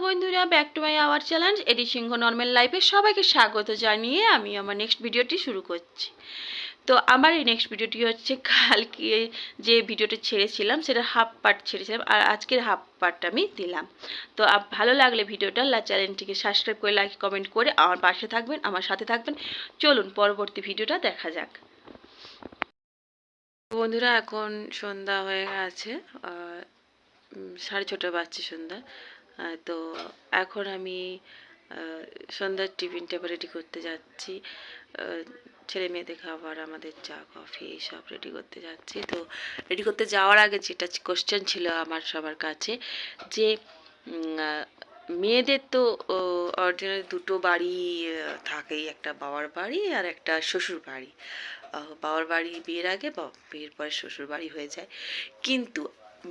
বন্ধুরা, back to my our challenge এডি সিংহ নর্মাল লাইফে সবাইকে স্বাগত জানিয়ে আমি আমার নেক্সট ভিডিওটি শুরু করছি। তো আমার এই নেক্সট ভিডিওটি হচ্ছে কালকে যে ভিডিওটা ছেড়েছিলাম সেটা হাফ পার্ট ছেড়েছিলাম, আর আজকের হাফ পার্টটা আমি দিলাম। তো ভালো লাগলে ভিডিওটা চ্যানেলটিকে সাবস্ক্রাইব করে লাইক কমেন্ট করে আমার পাশে থাকবেন, আমার সাথে থাকবেন। চলুন পরবর্তী ভিডিওটা দেখা যাক। বন্ধুরা, এখন সন্ধ্যা হয়ে গেছে, 6:30 বাজছে সন্ধ্যা। তো এখন আমি সন্ধ্যার টিফিনটা রেডি করতে যাচ্ছি। ছেলে মেয়েদের খাবার, আমাদের চা কফি সব রেডি করতে যাচ্ছি। তো রেডি করতে যাওয়ার আগে যেটা কোশ্চেন ছিল আমার সবার কাছে, যে মেয়েদের তো অরিজিনালি দুটো বাড়ি থাকেই, একটা বাবার বাড়ি আর একটা শ্বশুর বাড়ি। বাবার বাড়ি বিয়ের আগে বা বিয়ের পরে শ্বশুর বাড়ি হয়ে যায়, কিন্তু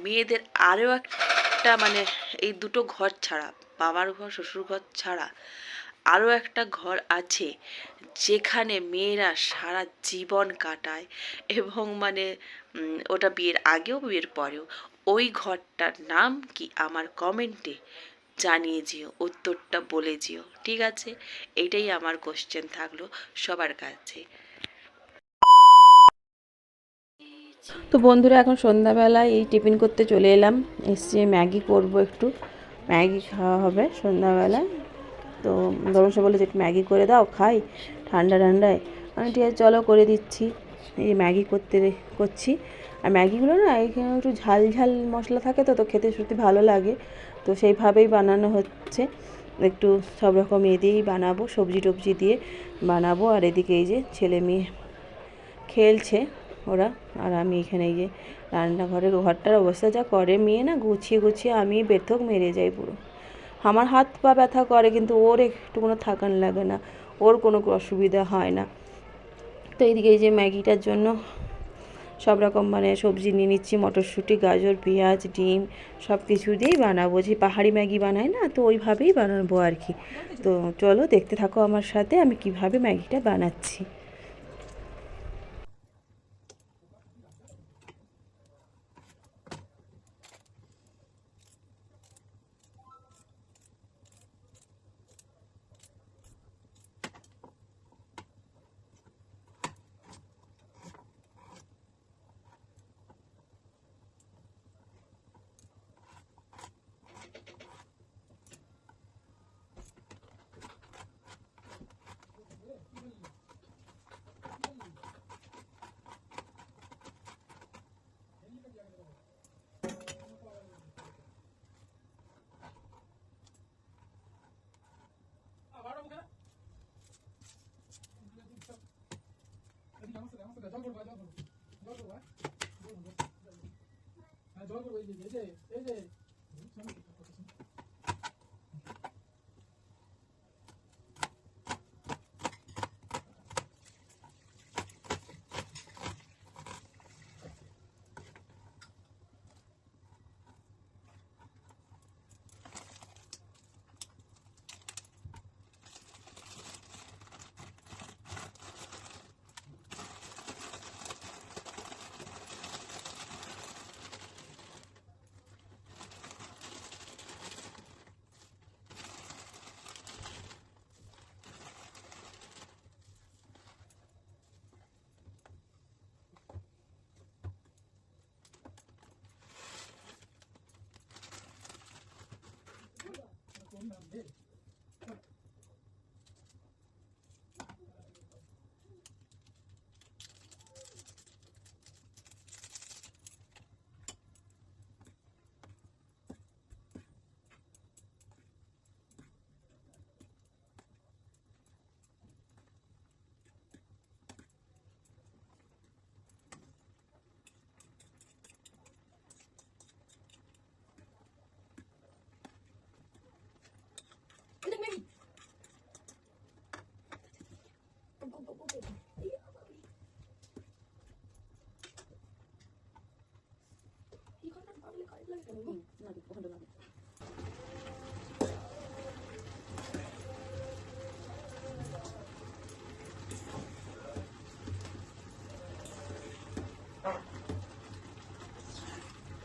মেয়েদের আরও একটা মানে এই দুটো ঘর ছাড়া, বাবার ঘর শ্বশুর ঘর ছাড়া আরও একটা ঘর আছে যেখানে মেয়েরা সারা জীবন কাটায়, এবং মানে ওটা বিয়ের আগেও বিয়ের পরেও। ওই ঘরটার নাম কি আমার কমেন্টে জানিয়ে যেও, উত্তরটা বলে যেও, ঠিক আছে? এইটাই আমার কোশ্চেন থাকলো সবার কাছে। তো বন্ধুরা, এখন সন্ধ্যাবেলায় এই টিফিন করতে চলে এলাম। এসে ম্যাগি করব, একটু ম্যাগি খাওয়া হবে সন্ধ্যাবেলায়। তো ধরুন বলে যে একটু ম্যাগি করে দাও, খাই ঠান্ডা ঠান্ডায়। আমি ঠিক আছে চলো করে দিচ্ছি। এই ম্যাগি করছি। আর ম্যাগিগুলো না এখানে একটু ঝাল ঝাল মশলা থাকে, তো খেতে সত্যি ভালো লাগে। তো সেইভাবেই বানানো হচ্ছে, একটু সব রকম দিয়েই বানাবো, সবজি টবজি দিয়ে বানাবো। আর এদিকে এই যে ছেলে মেয়ে খেলছে ওরা, আর আমি এখানে এই যে রান্নাঘরের ঘরটার অবস্থা যা করে, মেয়ে না গুছিয়ে গুছিয়ে আমি বেথক মেরে যাই পুরো। আমার হাত পা ব্যথা করে, কিন্তু ওর একটু কোনো থাকান লাগে না, ওর কোনো অসুবিধা হয় না। তো এইদিকে এই যে ম্যাগিটার জন্য সব রকম মানে সবজি নিয়ে নিচ্ছি, মটরশুঁটি, গাজর, পেঁয়াজ, ডিম সব কিছু দিয়েই বানাবো। যে পাহাড়ি ম্যাগি বানায় না, তো ওইভাবেই বানাবো আর কি। তো চলো দেখতে থাকো আমার সাথে আমি কিভাবে ম্যাগিটা বানাচ্ছি।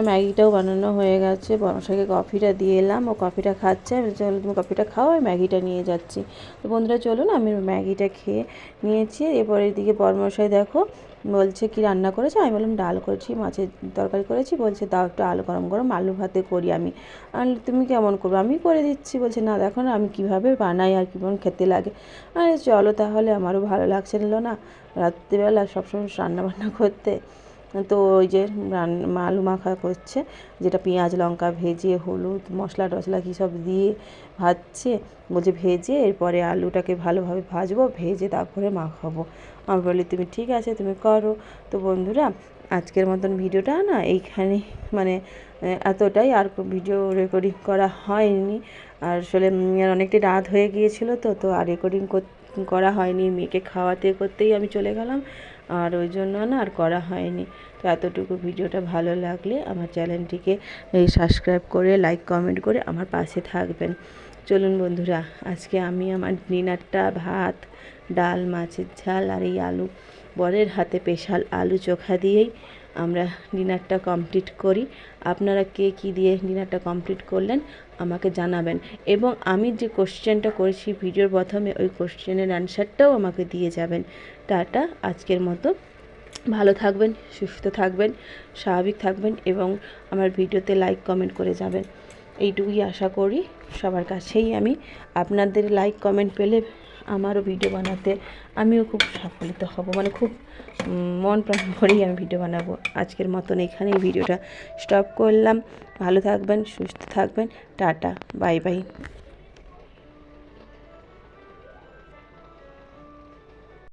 ম্যাগিটাও বানানো হয়ে গেছে, বর্মশাইকে কফিটা দিয়ে এলাম, ও কফিটা খাচ্ছে। আমি চলো তুমি কফিটা খাও, আর ম্যাগিটা নিয়ে যাচ্ছি। তো বন্ধুরা চলুন, আমি ম্যাগিটা খেয়ে নিয়েছি। এরপর এদিকে বর্মশাই দেখো বলছে কি রান্না করেছে। আমি বললাম ডাল করেছি, মাছের তরকারি করেছি। বলছে দাও একটু আলু, গরম গরম আলু ভাতে করি আমি। আর তুমি কেমন করবো, আমি করে দিচ্ছি। বলছে না দেখো না আমি কীভাবে বানাই আর কেমন খেতে লাগে। আরে চলো তাহলে, আমারও ভালো লাগছিল না রাত্রিবেলা সবসময় রান্নাবান্না করতে। তো ওই যে আলু মাখা করছে, যেটা পেঁয়াজ লঙ্কা ভেজে হলুদ মশলা টশলা কী সব দিয়ে ভাজছে। বলছে ভেজে এরপরে আলুটাকে ভালোভাবে ভাজবো, ভেজে তারপরে মাখাবো। আমি বলি তুমি ঠিক আছে তুমি করো। তো বন্ধুরা আজকের মতন ভিডিওটা না এইখানে মানে এতটাই, আর ভিডিও রেকর্ডিং করা হয়নি। আর আসলে অনেকটাই রাত হয়ে গিয়েছিলো, তো আর রেকর্ডিং করা হয়নি। মেয়েকে খাওয়াতে করতেই আমি চলে গেলাম, আর ওই জন্য না আর করা হয়নি। তো এতটুকু ভিডিওটা ভালো লাগলে আমার চ্যানেলটিকে সাবস্ক্রাইব করে লাইক কমেন্ট করে আমার পাশে থাকবেন। চলুন বন্ধুরা, আজকে আমি আমার ডিনারটা ভাত ডাল মাছের ঝাল আর এই আলু বরের হাতে স্পেশাল আলু চোখা দিয়েই আমরা ডিনারটা কমপ্লিট করি। আপনারা কে কী দিয়ে ডিনারটা কমপ্লিট করলেন আমাকে জানাবেন, এবং আমি যে কোশ্চেনটা করেছি ভিডিওর প্রথমে ওই কোশ্চেনের অ্যান্সারটাও আমাকে দিয়ে যাবেন। টাটা, আজকের মতো ভালো থাকবেন, সুস্থ থাকবেন, স্বাভাবিক থাকবেন, এবং আমার ভিডিওতে লাইক কমেন্ট করে যাবেন। এইটুকুই আশা করি সবার কাছেই। আমি আপনাদের লাইক কমেন্ট পেলে আমারও ভিডিও বানাতে আমিও খুব সাফল্যিত হব, মানে খুব মন প্রাণ ভরেই আমি ভিডিও বানাবো। আজকের মতন এখানেই ভিডিওটা স্টপ করলাম। ভালো থাকবেন, সুস্থ থাকবেন, টাটা, বাই বাই।